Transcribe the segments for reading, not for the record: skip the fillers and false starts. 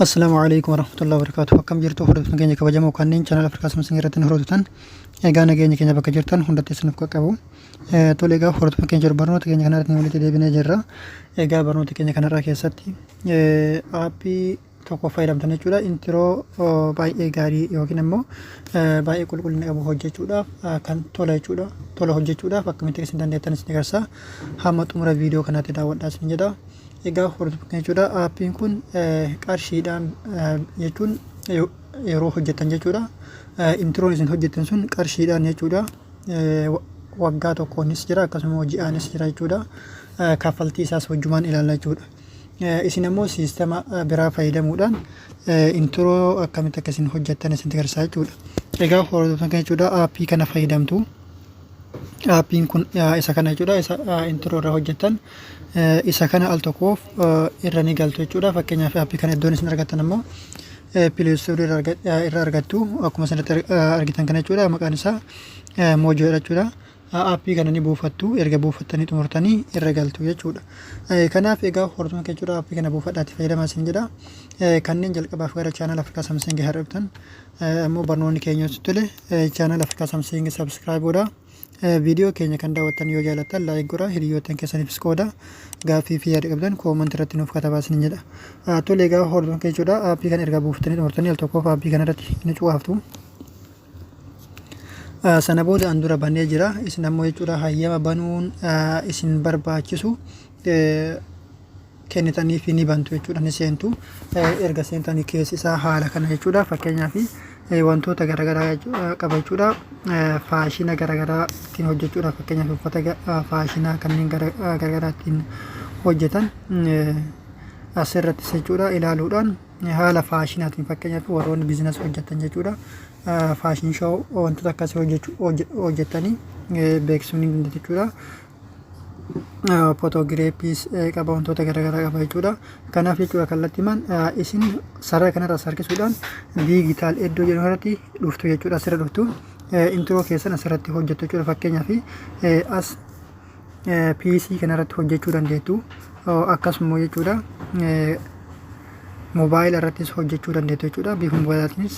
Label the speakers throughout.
Speaker 1: Assalamualaikum warahmatullahi wabarakatuh. Akkam jirtu hordoftoota keenya kabajamoo kanneen channel Afrikaa Samsung irratti nu hordoftan. Egaa nageenya keenya bakka jirtan hundatti isiniif qaqqabu. Tole egaa hordoftoota keenya barnoota keenya kanarratti walitti deebinee jirra. Egaa barnoota keenya kanarraa keessatti aappii tokko fayyadamtan jechuudha. Intiroo baay'ee gaarii yookiin immoo baay'ee qulqullina qabu hojjechuudhaaf kan tola jechuudha. Tola hojjechuudhaaf akkamitti isin dandeettan isin agarsiisa. Hamma xumura viidiyoo kanaatti daawwadhaa isin jedha. Egaa hordoftoota jechuudha aappiin kun qarshiidhaan jechuun yeroo hojjetan jechuudha. Intiroon isin hojjetan sun qarshiidhaan jechuudha. Waggaa tokkoonis jira akkasuma ji'aanis jira jechuudha. Kaffaltii isaas wajjumaan ilaalla jechuudha. Isin ammoo siistema biraa fayyadamuudhaan intiroo akkamitti akka isin hojjettan isin agarsiisa jechuudha. Egaa hordoftoota jechuudha aappii kana fayyadamtu. Aappiin kun isa kana jechuudha. Isa intiroo irraa hojjettan isa kana al tokkoof irra ni galtu jechuudha. Fakkeenyaaf aappii kana iddoon isin argattan ammoo Play Store irra argattu akkuma sanatti argitan kana jechuudha. Maqaan isaa Mojo jechuudha. Aappii kana ni buufattu erga buufattanii xumurtanii irra galtu jechuudha. Kanaaf egaa hordoftoota jechuudha aappii kana buufadhaatti fayyadamaa isin jedha. Kanneen jalqabaaf gara channel Afrikaa Samsung har'abtan ammoo barnoonni keenya tole channel Afrikaa Samsung subscribe godhaa. Video keenya kan daawwattan yoo jaalattan like godhaa, hiriyoottan keessaniifis qooda. Gaaffii fi yaada qabdan comment irratti nuuf katabaa isin jedha. Tole egaa hordoftoota jechuudha aappii kana erga buufattanii xumurtanii al tokkoof aappii kana irratti ni cufaaftu. Sana booda an dura banee jira. Isin ammoo jechuudha hayyama banuun isin barbaachisu kennitanii fi ni bantu jechuudha. Ni seentu erga seentanii keessi isaa haala kana jechuudha. Fakkeenyaaf wantoota garaagaraa qaba jechuudha. Faashina garaagaraa ittiin hojjechuudha. Fakkeenyaaf uffata faashina kanneen garaagaraa ittiin hojjetan asirratti jechuudha ilaaluudhaan haala faashinaatiin fakkeenyaaf warroonni biizinas hojjetan jechuudha. Faashin show wantoota akkasii hojjetanii beeksisuu ni dandeettu jechuudha. Photographies qaba wantoota garaagaraa qaba jechuudha. Kanaaf jechuudha kallattiimaan isin sarara kanarra harkisuudhaan digital iddoo jedhamu irratti dhuftu jechuudha. Asirra dhuftu intiroo keessan asirratti hojjettu jechuudha. Fakkeenyaaf as PC kanarratti hojjechuu dandeettu. Akkasuma jechuudha mobaayila irrattis hojjechuu dandeettu jechuudha. Bifa mobaayilaatiin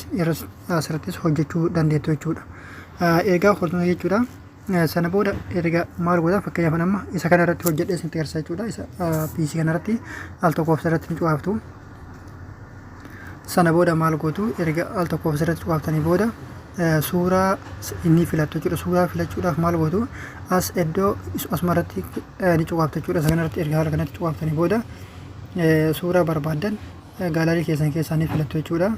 Speaker 1: asirrattis hojjechuu dandeettu jechuudha. Egaa hordoftoota jechuudha. Sana booda erga maal godhaa fakkeenyaaf amma isa kana irratti hojjedhee isin agarsiisa jechuudha. Isa PC kana irratti al tokkoof irratti ni cufaaftu. Sana booda maal gootu erga al tokkoof irratti cufaftanii booda suuraa inni filattu jechuudha. Suuraa filachuudhaaf maal gootu as iddoo asuma irratti ni cufaaftu jechuudha. Isa kana irratti erga haala kanatti cufaftanii booda suuraa barbaadan gaalarii keessaa ni filattu jechuudha.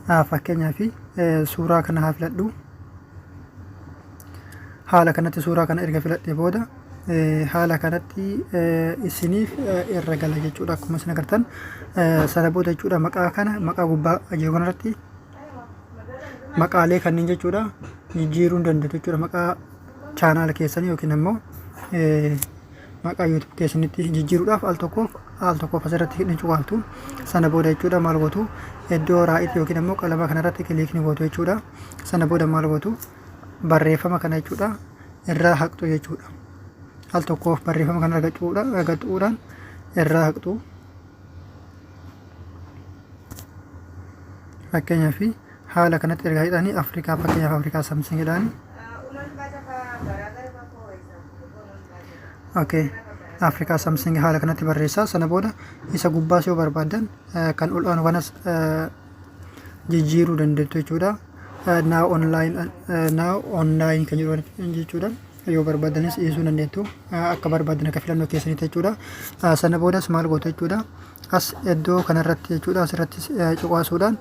Speaker 1: Fakkeenyaaf suuraa kana haa filadhu. Haala kanatti suuraa kana erga filadhee booda haala kanatti isiniif irra gala jechuudha. Akkuma isin agartan sana booda jechuudha maqaa kana maqaa gubbaa jiru kanarratti maqaalee kanneen jechuudha jijjiiruu dandeettu jechuudha. Maqaa chaanaala keessanii yookiin immoo maqaa YouTube keessanitti jijjiiruudhaaf al tokkoof asirratti ni cufaaftu. Sana booda jechuudha maal gootu iddoo raa'it yookiin immoo qalama kanarratti kiliikni gootu jechuudha. Sana booda maal gootu barreeffama kana jechuudha irraa haqxu jechuudha. Al tokkoof barreeffama kana argachuudhaan irraa haqxu. Fakkeenyaaf haala kanatti erga hidhanii Afrikaa fakkeenyaaf Afrikaa Samsung jedhanii Afrikaa Samsung haala kanatti barreessaa. Sana booda isa gubbaas yoo barbaadan kan ol aanu kanas jijjiiruu dandeettu jechuudha. Now online kan jedhu jechuudha. Yoo barbaadanis dhiisuu dandeettu akka barbaadan akka filannoo keessanitti jechuudha. Sana boodas maal gootu jechuudha as iddoo kanarratti jechuudha asirratti cuqaasuudhaan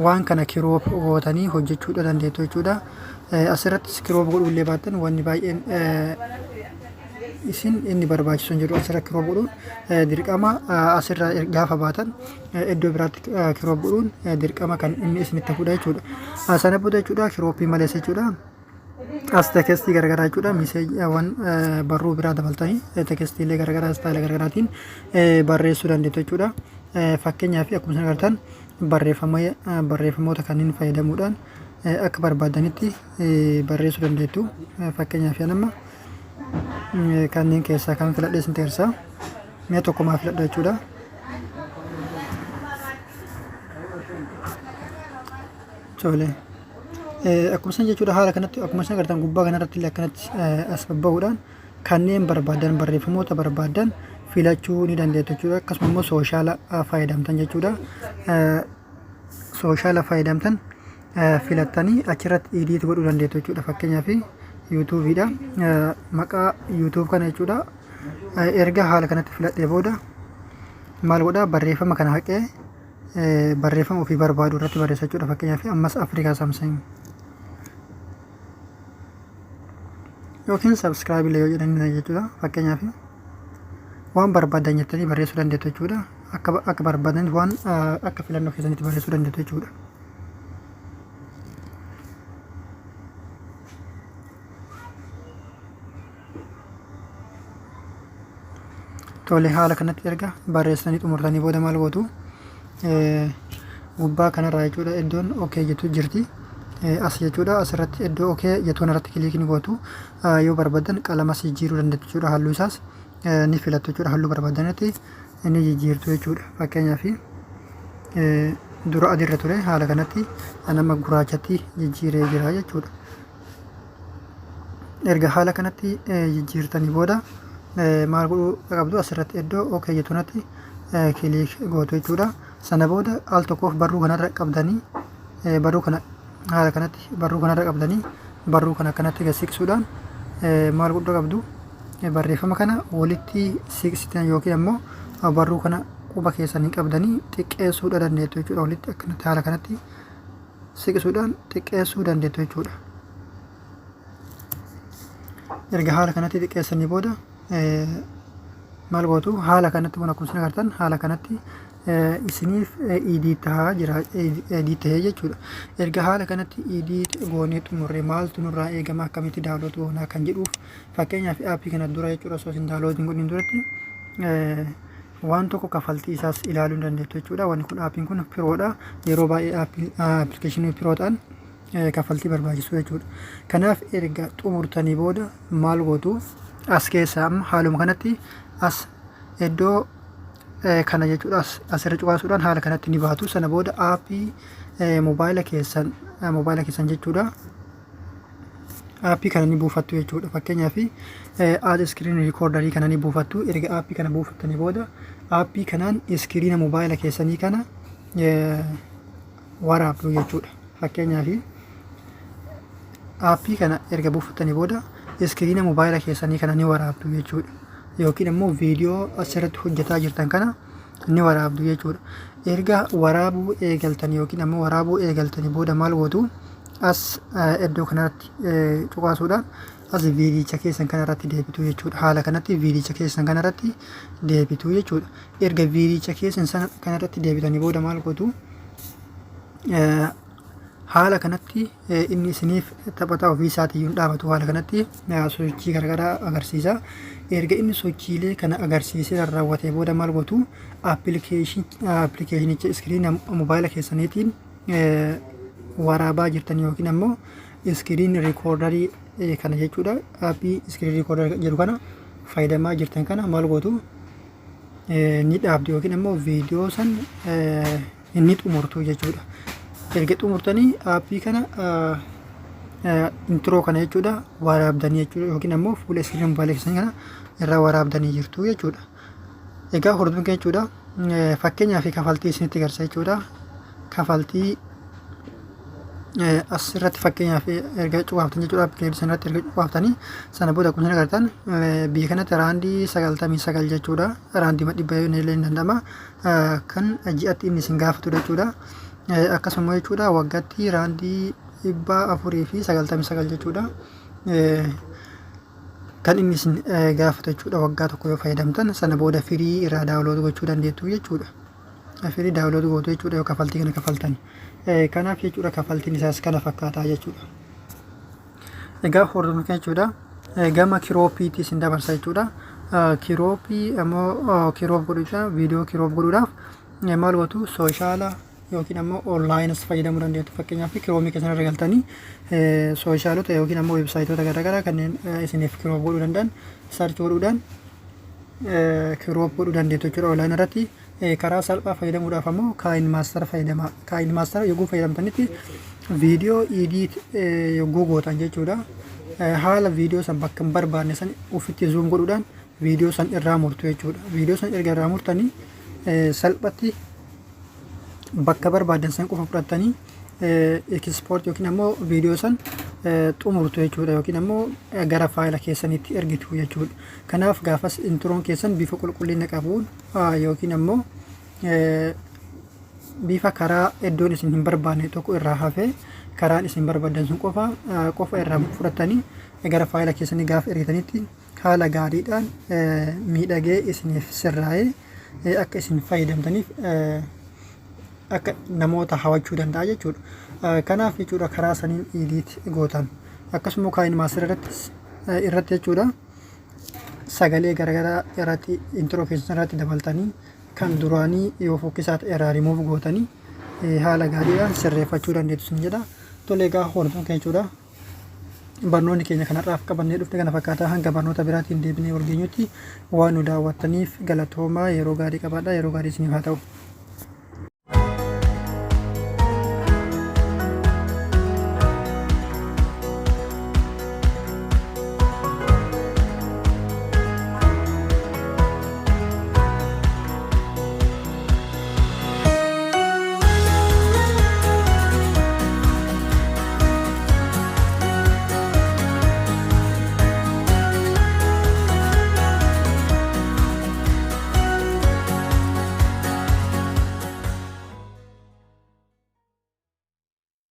Speaker 1: waan kana kiroop gootanii hojjechuu dandeettu jechuudha. Asirratti kiroop godhuu illee baattan wanni baay'een isin inni barbaachisu hin jiru. Asirra kiroop godhuun dirqama asirra gaafa baatan iddoo biraatti kiroop godhuun dirqama kan inni isinitti hafudha jechuudha. Sana booda jechuudha kirooppii malees jechuudha as tekstii garaagaraa jechuudha miseejawwan barruu biraa dabaltanii tekstiilee garaagaraa istaayila garaagaraatiin barreessuu dandeettu jechuudha. Fakkeenyaaf akkuma isin agartan barreeffamoota kanneen fayyadamuudhaan akka barbaadanitti barreessuu dandeettu. Fakkeenyaaf nama kanneen keessaa kan filadhee isin agarsiisa. mee tokkomaa filadha jechuudha. Tole akkuma san jechuudha haala kanatti akkuma san agartan gubbaa kanarratti illee akkanatti as babba'uudhaan kanneen barbaadan barreeffamoota barbaadan filachuu ni dandeettu jechuudha. Akkasuma immoo sooshaala fayyadamtan jechuudha. Sooshaala fayyadamtan filattanii achirratti idiit godhuu dandeettu jechuudha. Fakkeenyaaf yuutuubiidha. Maqaa yuutuub kana jechuudha. Erga haala kanatti filadhee booda maal godhaa barreeffama kana haqee barreeffama ofii barbaadu irratti barreessa jechuudha. Fakkeenyaaf ammas Afrikaa Samsung yookiin subscribe illee yoo jedhanii jechuudha. Fakkeenyaaf waan barbaadan jettanii barreessuu dandeettu jechuudha. Akka barbaadan waan akka filannoo keessanitti barreessuu dandeettu jechuudha. Tole haala kanatti erga barreessanii xumurtanii booda maal gootu gubbaa kanarraa jechuudha iddoon okay jettu jirti. As jechuudha asirratti iddoo okay jettuun irratti kiliikii ni gootu. Yoo barbaadan qalamas jijjiiruu dandeettu jechuudha. Halluu isaas ni filattu jechuudha. Halluu barbaadanitti ni jijjiirtu jechuudha. Fakkeenyaaf dura adiirra ture haala kanatti nama gurraachatti jijjiiree jira jechuudha. Erga haala kanatti jijjiirtanii booda maal godhuu qabdu asirratti iddoo okay jettuunatti kiliik gootu jechuudha. Sana booda al tokkoof barruu kanarra qabdanii barruu kana haala kanatti barruu kanarra qabdanii barruu kana akkanatti siqsuudhaan maal godhuu qabdu barreeffama kana walitti siqsitan yookiin ammoo barruu kana quba keessanii qabdanii xiqqeessuudha dandeettu jechuudha. Walitti akkanatti haala kanatti siqsuudhaan xiqqeessuu dandeettu jechuudha. Erga haala kanatti xiqqeessanii booda maal gootu haala kanatti kun akkuma isin agartan haala kanatti isiniif idiit tahaa jira idiit tahee jechuudha. Erga haala kanatti idiit goonee xumurree maaltu nurraa eegama akkamitti daawloot goonaa kan jedhuuf fakkeenyaaf aappii kana dura jechuudha osoo isin daawlootiin godhin duratti waan tokko kafaltii isaas ilaaluu dandeettu jechuudha. Wanni kun aappiin kun piroodha. Yeroo baay'ee aappilikeeshinii piroo ta'an kafaltii barbaachisu jechuudha. Kanaaf erga xumurtanii booda maal gootu as keessa amma haaluma kanatti as iddoo kana jechuudha asirra cuqaasuudhaan haala kanatti ni baatu. Sana booda aappii mobaayila keessan jechuudha. Aappii kana ni buufattu jechuudha. Fakkeenyaaf aad iskiriin riikoordarii kana ni buufattu. Erga aappii kana buufattanii booda aappii kanaan iskiriina mobaayila keessanii kana waraabdu jechuudha. Fakkeenyaaf aappii kana erga buufattanii booda iskiriina mobaayila keessanii kana ni waraabdu jechuudha. Yookiin immoo viidiyoo asirratti hojjetaa jirtan kana ni waraabdu jechuudha. Erga waraabuu eegaltanii yookiin immoo waraabuu eegaltanii booda maal gootu as iddoo kanarratti cuqaasuudhaan as viidiyicha keessan kanarratti deebitu jechuudha. Haala kanatti viidiyicha keessan kanarratti deebitu jechuudha. Erga viidiyicha keessan kanarratti deebitanii booda maal gootu haala kanatti inni isiniif taphataa ofii isaatii dhaabatu haala kanatti sochii garagaraa agarsiisa. Erga inni sochiilee kana agarsiisee raawwatee booda maal gootu aappilikeeshinicha iskiriina mobaayila keessaniitiin waraabaa jirtan yookiin ammoo iskiriin riikoordarii kana jechuudha. Aappii iskiriin riikoordarii jedhu kana fayyadamaa jirtan kana maal gootu ni dhaabdu yookiin ammoo viidiyoo san inni xumurtu jechuudha. Erga xumurtanii aappii kana introo kana jechuudha waraabdanii jechuudha yookiin ammoo fuula iskiriin mobaayila keessanii kana irraa waraabdanii jirtu jechuudha. Egaa hordofni jechuudha fakkeenyaaf kafaltii isinitti agarsiisa jechuudha. Kafaltii asirratti fakkeenyaaf erga cuqaaftan jechuudha. Aappilikeeshinii sanarratti erga cuqaaftanii sana booda akkuma isin agartan biyya kanatti raandii 99 jechuudha. Raandii 100 illee ni danda'ama kan ji'atti inni isin gaafatu jechuudha. Akkasuma jechuudha waggaatti raandii 499 jechuudha. Kan inni isin gaafatu jechuudha waggaa tokko yoo fayyadamtan sana booda firii irraa daawloot gochuu dandeettu jechuudha. Firii daawloot gootu jechuudha yoo kafaltii kana kafaltan. Kanaaf jechuudha kafaltiin isaas kana fakkaataa jechuudha. Egaa hordofni jechuudha gama kiroopiitti isin dabarsa jechuudha. Kirooppii ammoo kiroop godhuudha viidiyoo kiroop godhuudhaaf maal gootu sooshaala yookiin ammoo onlaayinis fayyadamuu dandeettu. Fakkeenyaaf kiroomii keessan irra galtanii sooshaalota yookiin ammoo weebsaayitoota garaagaraa kanneen isiniif kiroop godhuu danda'an sarchi godhuudhaan kiroop godhuu dandeettu jechuudha online irratti. Karaa salphaa fayyadamuudhaaf ammoo kaayin maastara fayyadamaa. Kaayin maastara yogguu fayyadamtanitti viidiyoo idiit yogguu gootan jechuudha. Haala viidiyoo san bakka hin barbaanne san ofitti zoom godhuudhaan viidiyoo san irraa murtu jechuudha. Viidiyoo san erga irraa murtanii salphatti bakka barbaadan san qofa fudhattanii ekspoort yookiin ammoo viidiyoo san xumurtu jechuudha yookiin ammoo gara faayila keessanitti ergitu jechuudha. Kanaaf gaafas introon keessan bifa qulqullina qabuun yookiin ammoo bifa karaa iddoon isin hin barbaanne tokko irraa hafee karaan isin barbaadan sun qofa irraa fudhattanii gara faayila keessanii gaafa ergitanitti haala gaariidhaan miidhagee isiniif sirraa'ee akka isin fayyadamtaniif akka namoota hawachuu danda'a jechuudha. Kanaaf jechuudha karaa saniin idiit gootan. Akkasuma kaayin maastara irratti jechuudha sagalee garaagaraa irratti intro keessan irratti dabaltanii kan duraanii yoo fokkisaa ta'e irraa rimuuf gootanii haala gaariidhaan sirreeffachuu dandeettu sin jedha. Tolee egaa hordoftoota keenya jechuudha. Barnoonni keenya kanarraaf qabannee dhufte kana fakkaataa hanga barnoota biraatiin deebinee wal geenyutti waan nu daawwattaniif galatoomaa yeroo gaarii qabaadha. Yeroo gaarii isiniif haa ta'u.